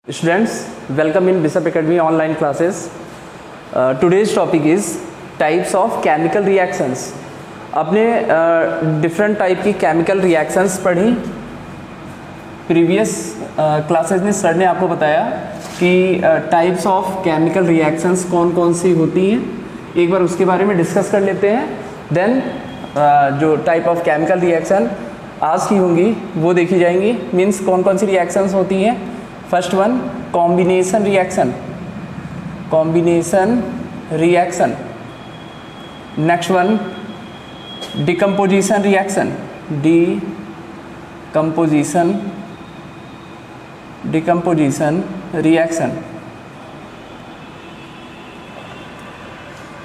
Students, welcome in Bishop Academy online classes. Today's topic is types of chemical reactions. आपने different type की chemical reactions पढ़ी. Previous classes में sir ने आपको बताया कि टाइप्स ऑफ केमिकल रिएक्शंस कौन कौन सी होती हैं. एक बार उसके बारे में डिस्कस कर लेते हैं. देन जो टाइप ऑफ केमिकल रिएक्शन आज की होंगी वो देखी जाएंगी. मीन्स कौन कौन सी रिएक्शंस होती हैं. First one combination reaction. Next one decomposition reaction.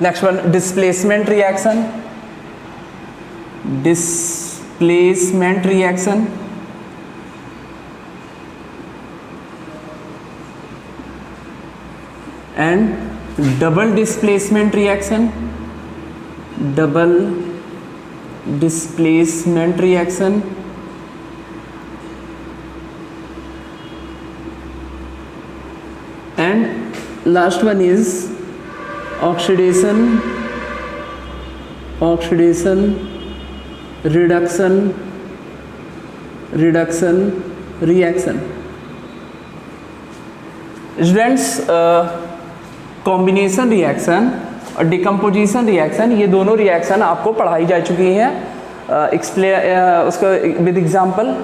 Next one displacement reaction. And double displacement reaction. And last one is oxidation reduction reaction. Students, combination reaction और डिकम्पोजिशन रिएक्शन ये दोनों रिएक्शन आपको पढ़ाई जा चुकी हैं. उसका विद एग्जांपल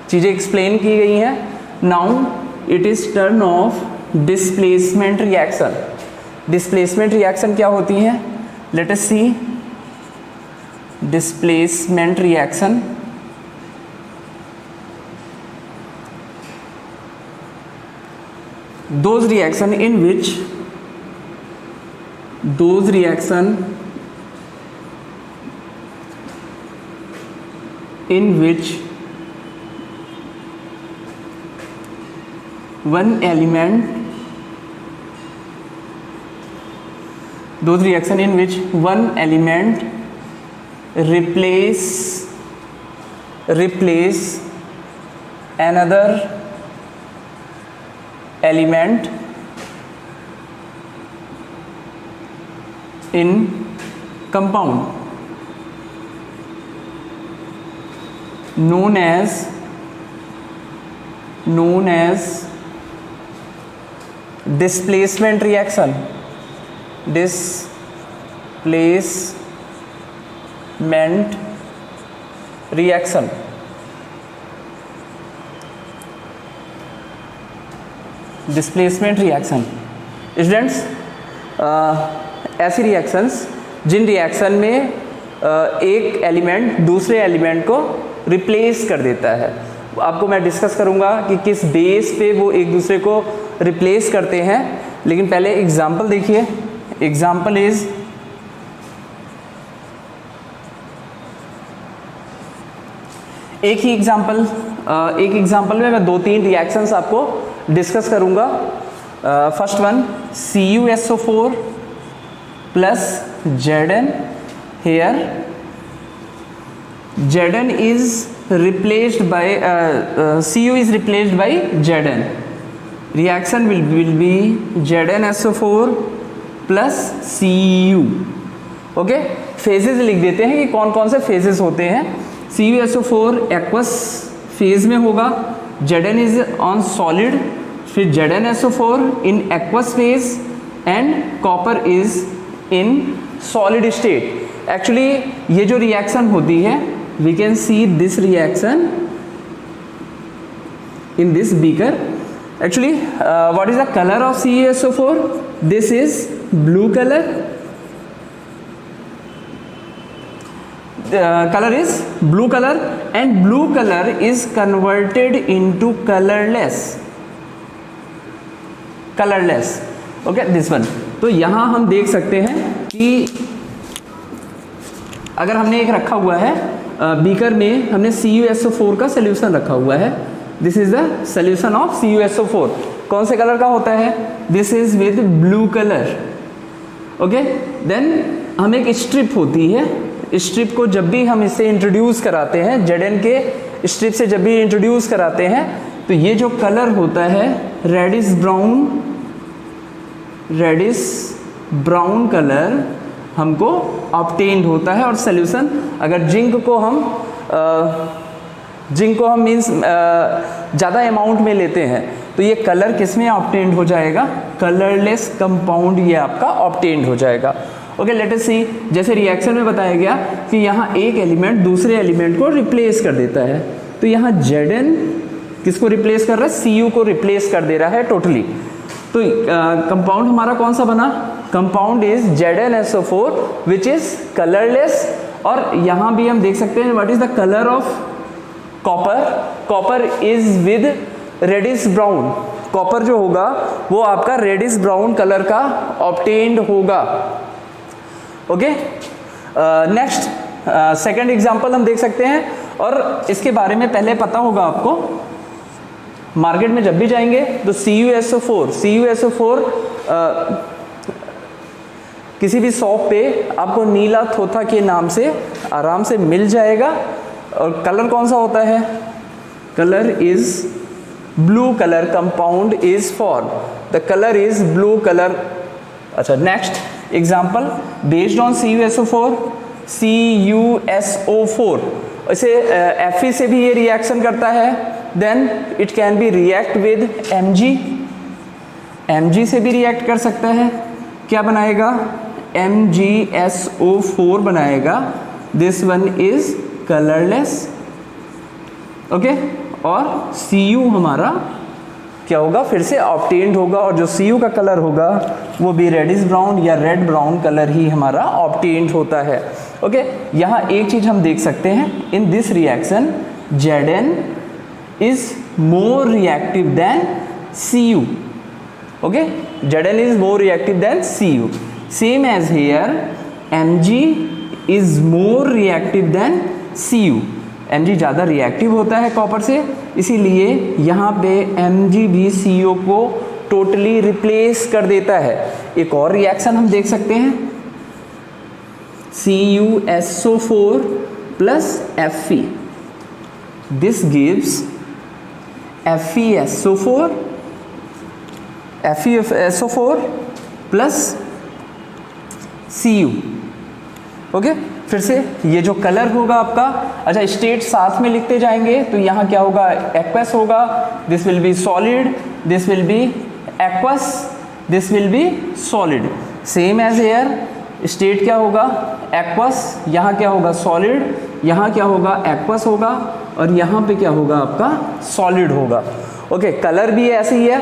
चीज़ें एक्सप्लेन की गई हैं. Now it is turn of displacement reaction. Displacement reaction क्या होती हैं? Let us see. Displacement reaction those reaction in which one element replace another element in compound known as displacement reaction. Displacement reaction. Students, ऐसी reactions जिन reaction में एक element दूसरे element को replace कर देता है. आपको मैं डिस्कस करूंगा कि किस बेस पे वो एक दूसरे को रिप्लेस करते हैं. लेकिन पहले एग्जांपल देखिए. एग्जांपल इज एक एग्जांपल में मैं 2-3 रिएक्शंस आपको डिस्कस करूंगा. First one CuSO4 plus Zn. Here Zn is replaced by Cu is replaced by Zn. Reaction will be ZnSO4 plus Cu. Okay, phases लिख देते हैं कि कौन कौन से फेजेस होते हैं. CuSO4 एक्वस फेज में होगा. Zn is on solid. फिर ZnSO4 in aqueous phase and copper is in solid state. Actually ये जो रिएक्शन होती है we can see this reaction in this beaker. Actually what is the colour of CuSO4? This is blue colour. Color is blue color and blue color is converted into colorless. Okay, this one. तो यहाँ हम देख सकते हैं कि अगर हमने एक रखा हुआ है बीकर में, हमने CuSO4 का सोल्यूशन रखा हुआ है. This is the solution of CuSO4. कौन से कलर का होता है? This is with blue colour. Okay, then हम एक स्ट्रिप होती है. स्ट्रिप को जब भी हम इसे इंट्रोड्यूस कराते हैं, Zn के स्ट्रिप से जब भी इंट्रोड्यूस कराते हैं तो ये जो कलर होता है रेडिश ब्राउन कलर हमको ऑब्टेन्ड होता है। और सोल्यूशन अगर जिंक को हम मीन्स ज़्यादा अमाउंट में लेते हैं तो ये कलर किस में ऑब्टेन्ड हो जाएगा, कलरलेस कंपाउंड ये आपका ऑब्टेन्ड हो जाएगा। ओके, लेट अस सी, जैसे रिएक्शन में बताया गया कि यहाँ एक एलिमेंट दूसरे एलिमेंट को रिप्लेस कर देता है, तो यहाँ Zn किसको रिप्लेस कर रहा है, Cu को रिप्लेस कर दे रहा है टोटली। तो कंपाउंड हमारा कौन सा बना, compound is ZnSO4 which is colourless. और यहाँ भी हम देख सकते हैं what is the colour of copper is with reddish brown. Copper जो होगा वो आपका रेडिश ब्राउन कलर का ऑब्टेन्ड होगा। ओके, नेक्स्ट सेकंड एग्जांपल हम देख सकते हैं, और इसके बारे में पहले पता होगा आपको। मार्केट में जब भी जाएंगे तो CuSO4 किसी भी शॉप पे आपको नीला थोथा के नाम से आराम से मिल जाएगा। और कलर कौन सा होता है, colour is blue colour, compound is form, the colour is blue colour. अच्छा, next example based on CuSO4 इसे Fe से भी ये रिएक्शन करता है, then it can be react with Mg से भी रिएक्ट कर सकता है। क्या बनाएगा, MgSO4 बनाएगा, this one is colourless. Okay, और Cu हमारा क्या होगा, फिर से ऑब्टेन्ड होगा, और जो Cu का कलर होगा वो भी रेडिश ब्राउन या रेड ब्राउन कलर ही हमारा ऑब्टेन्ड होता है। ओके, यहाँ एक चीज हम देख सकते हैं, in this reaction Zn is more reactive than Cu। Okay, Zn is more reactive than Cu। Same as here Mg is more reactive than Cu। Mg ज़्यादा रिएक्टिव होता है कॉपर से, इसीलिए यहाँ पे Mg भी Cu को टोटली रिप्लेस कर देता है। एक और रिएक्शन हम देख सकते हैं, CuSO4 plus Fe, this gives FeSO4 plus Cu। Okay, फिर से ये जो कलर होगा आपका, अच्छा स्टेट साथ में लिखते जाएंगे तो यहाँ क्या होगा, एक्वस होगा, this will be solid, this will be aqueous, this will be solid. Same as here, state क्या होगा, एक्वस, यहाँ क्या होगा सॉलिड, यहाँ क्या होगा एक्वस होगा, और यहाँ पे क्या होगा आपका सॉलिड होगा। ओके, कलर भी ऐसे ही है,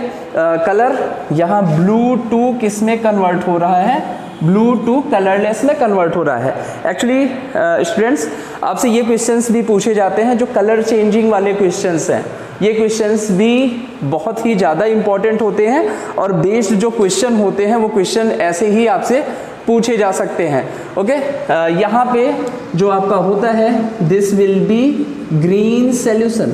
कलर यहाँ ब्लू टू किस में कन्वर्ट हो रहा है, ब्लू टू कलरलेस में कन्वर्ट हो रहा है। एक्चुअली स्टूडेंट्स, आपसे ये क्वेश्चंस भी पूछे जाते हैं जो कलर चेंजिंग वाले क्वेश्चंस हैं। ये क्वेश्चंस भी बहुत ही ज़्यादा इंपॉर्टेंट होते हैं, और बेस्ड जो क्वेश्चन होते हैं वो क्वेश्चन ऐसे ही आपसे पूछे जा सकते हैं। ओके, यहाँ पे जो आपका होता है, this will be green solution.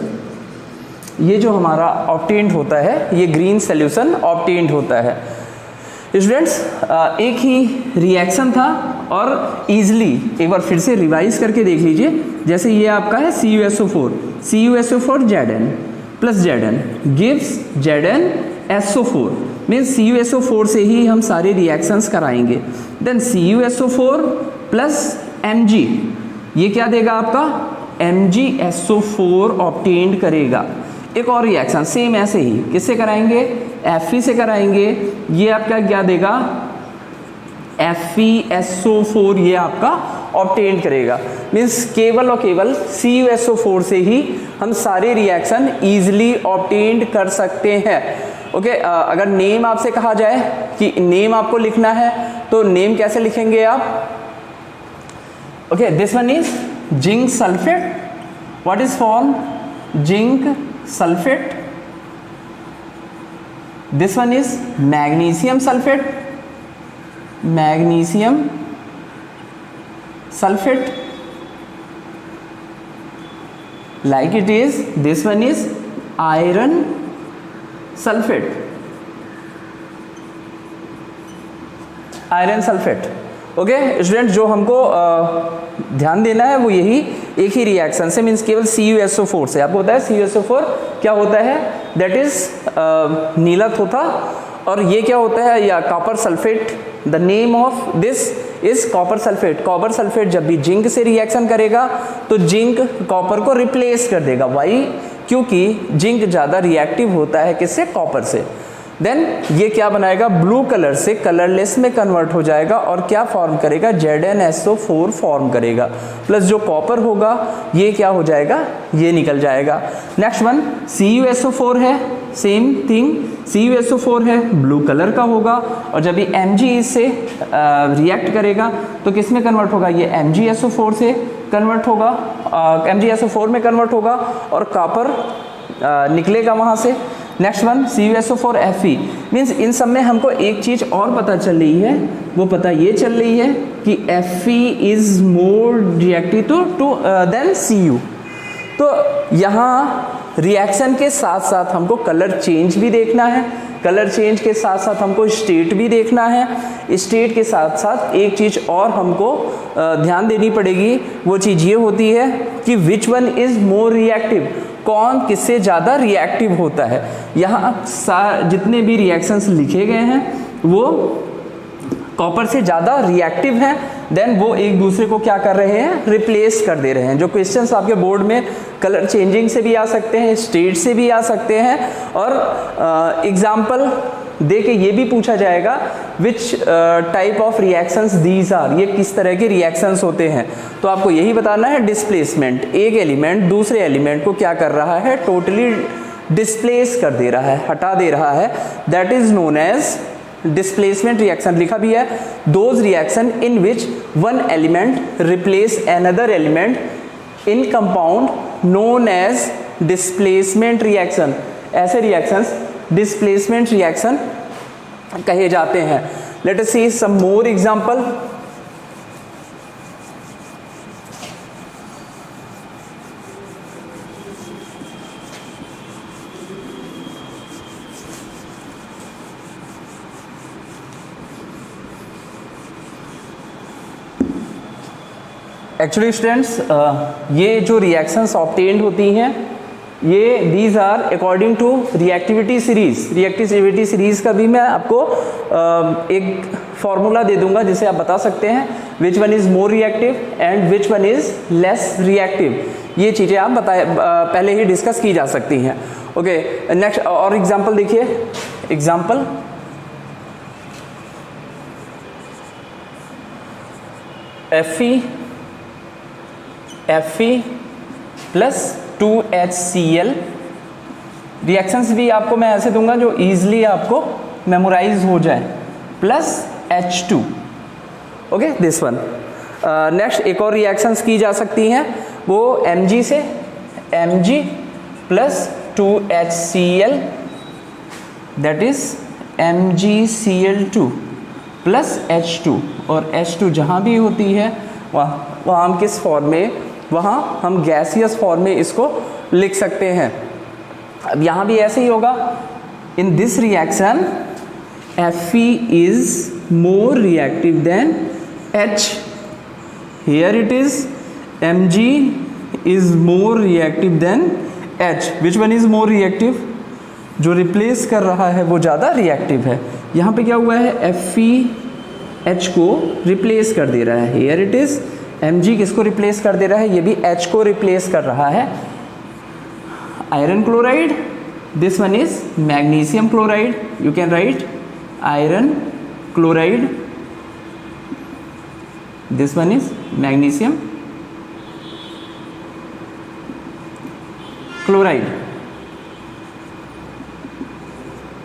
ये जो हमारा ऑब्टेन्ड होता है, ये ग्रीन सोल्यूशन ऑब्टेन्ड होता है। स्टूडेंट्स, एक ही रिएक्शन था, और इजीली एक बार फिर से रिवाइज करके देख लीजिए। जैसे ये आपका है CuSO4 Zn plus Zn gives ZnSO4, means CuSO4 से ही हम सारे रिएक्शंस कराएंगे। देन CuSO4 प्लस Mg, ये क्या देगा आपका, MgSO4 ऑब्टेन्ड करेगा। एक और रिएक्शन सेम ऐसे ही किससे कराएंगे, Fe से कराएंगे, ये आपका क्या देगा, FeSO4 ये आपका ऑब्टेन करेगा। मीन्स केवल और केवल CuSO4 से ही हम सारे रिएक्शन इजीली ऑब्टेन कर सकते हैं। ओके, अगर नेम आपसे कहा जाए कि नेम आपको लिखना है तो नेम कैसे लिखेंगे आप, okay, this one is zinc sulphate, what is form, zinc sulfate, this one is magnesium sulfate, like it is, this one is iron sulfate, okay student, जो हमको ध्यान देना है वो यही एक ही रिएक्शन से, मीन्स केवल CuSO4 से। आपको होता है CuSO4 क्या होता है, दैट इज नीला थोथा, और ये क्या होता है, या copper sulphate. The name of this is copper sulphate. Copper sulphate जब भी जिंक से रिएक्शन करेगा तो जिंक कॉपर को रिप्लेस कर देगा। वाई? क्योंकि जिंक ज़्यादा रिएक्टिव होता है किससे, कॉपर से। देन ये क्या बनाएगा, ब्लू कलर से कलरलेस में कन्वर्ट हो जाएगा और क्या फॉर्म करेगा, ZnSO4 फॉर्म करेगा, प्लस जो कॉपर होगा ये क्या हो जाएगा, ये निकल जाएगा। नेक्स्ट वन CuSO4 है, सेम थिंग, CuSO4 है, ब्लू कलर का होगा, और जब ये Mg इससे रिएक्ट करेगा तो किस में कन्वर्ट होगा, ये MgSO4 से कन्वर्ट होगा, MgSO4 में कन्वर्ट होगा और कॉपर निकलेगा वहाँ से। Next one CuSO4 Fe, means in सब में हमको एक चीज़ और पता चल रही है, वो पता ये चल रही है कि Fe is more reactive to than Cu। तो यहाँ रिएक्शन के साथ साथ हमको कलर चेंज भी देखना है, कलर चेंज के साथ साथ हमको स्टेट भी देखना है। स्टेट के साथ साथ एक चीज़ और हमको ध्यान देनी पड़ेगी, वो चीज़ ये होती है कि which one is more reactive, कौन किससे ज़्यादा रिएक्टिव होता है। यहाँ जितने भी रिएक्शंस लिखे गए हैं वो कॉपर से ज़्यादा रिएक्टिव हैं, देन वो एक दूसरे को क्या कर रहे हैं, रिप्लेस कर दे रहे हैं। जो क्वेश्चंस आपके बोर्ड में कलर चेंजिंग से भी आ सकते हैं, स्टेट से भी आ सकते हैं, और एग्जाम्पल दे के ये भी पूछा जाएगा which type of reactions these are, ये किस तरह के रिएक्शंस होते हैं। तो आपको यही बताना है डिस्प्लेसमेंट, एक एलिमेंट दूसरे एलिमेंट को क्या कर रहा है, टोटली डिस्प्लेस कर दे रहा है, हटा दे रहा है, that is known as displacement reaction. लिखा भी है, those reaction in which one element replace another element in compound known as displacement reaction. ऐसे रिएक्शंस डिस्प्लेसमेंट रिएक्शन कहे जाते हैं। Let us see some more example. Actually students ये जो रिएक्शंस ऑब्टेन्ड होती हैं ये these are according to reactivity series. Reactivity series का भी मैं आपको एक फॉर्मूला दे दूंगा जिसे आप बता सकते हैं which one is more reactive and which one is less reactive. ये चीज़ें आप पहले ही डिस्कस की जा सकती हैं। ओके, नेक्स्ट और एग्जांपल देखिए। Example Fe plus 2HCl। Reactions भी आपको मैं ऐसे दूंगा जो ईजिली आपको मेमोराइज हो जाए, plus H2। Okay, this one. Next एक और रिएक्शंस की जा सकती हैं, वो Mg से, Mg plus 2HCl, that is MgCl2 plus H2। और H2 जहाँ भी होती है वहाँ हम किस फॉर्म में, वहाँ हम गैसियस फॉर्म में इसको लिख सकते हैं। अब यहाँ भी ऐसे ही होगा। इन this reaction Fe is more reactive then H। Here it is Mg is more reactive then H। Which one is more reactive? जो रिप्लेस कर रहा है वो ज़्यादा रिएक्टिव है। यहाँ पे क्या हुआ है, Fe H को रिप्लेस कर दे रहा है। हियर इट इज Mg किसको रिप्लेस कर दे रहा है, ये भी H को रिप्लेस कर रहा है। Iron chloride, this one is magnesium chloride. You can write iron chloride, this one is magnesium chloride.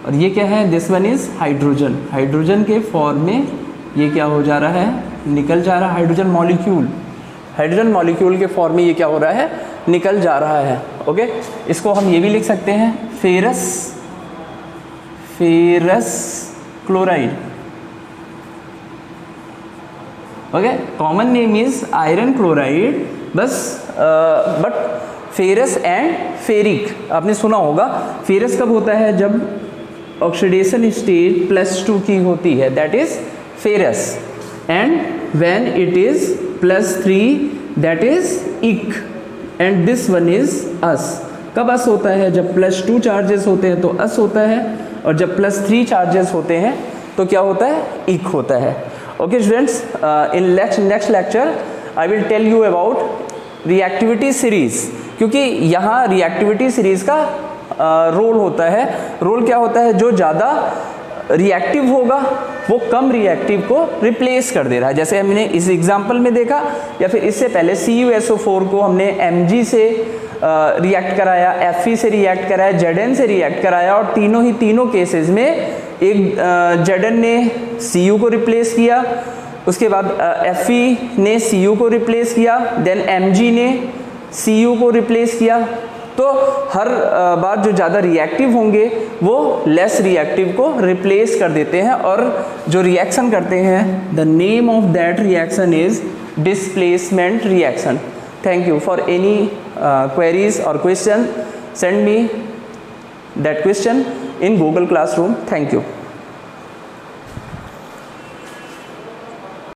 और ये क्या है, this one is hydrogen. Hydrogen के फॉर्म में ये क्या हो जा रहा है, निकल जा रहा है। हाइड्रोजन मॉलिक्यूल, हाइड्रोजन मॉलिक्यूल के फॉर्म में ये क्या हो रहा है, निकल जा रहा है। ओके, इसको हम ये भी लिख सकते हैं ferrous, ferrous chloride. Okay, common name is iron chloride, बस बट फेरस एंड फेरिक आपने सुना होगा। फेरस कब होता है, जब ऑक्सीडेशन स्टेट +2 की होती है, that is ferrous, and when it is +3 that is इक एंड दिस वन इज अस। कब अस होता है? जब +2 चार्जेस होते हैं तो अस होता है, और जब +3 चार्जेस होते हैं तो क्या होता है? इक होता है। Okay students, in next lecture I will tell you about reactivity series, क्योंकि यहाँ रिएक्टिविटी सीरीज का रोल होता है। रोल क्या होता है? जो ज़्यादा रिएक्टिव होगा वो कम रिएक्टिव को रिप्लेस कर दे रहा है। जैसे हमने इस एग्जांपल में देखा, या फिर इससे पहले CuSO4 को हमने Mg से रिएक्ट कराया, Fe से रिएक्ट कराया, Zn से रिएक्ट कराया, और तीनों केसेस में एक Zn ने Cu को रिप्लेस किया, उसके बाद Fe ने Cu को रिप्लेस किया, देन Mg ने Cu को रिप्लेस किया। तो हर बार जो ज़्यादा रिएक्टिव होंगे वो लेस रिएक्टिव को रिप्लेस कर देते हैं, और जो रिएक्शन करते हैं the name of that reaction is displacement reaction. Thank you. For any queries or question, send me that question in Google Classroom. Thank you.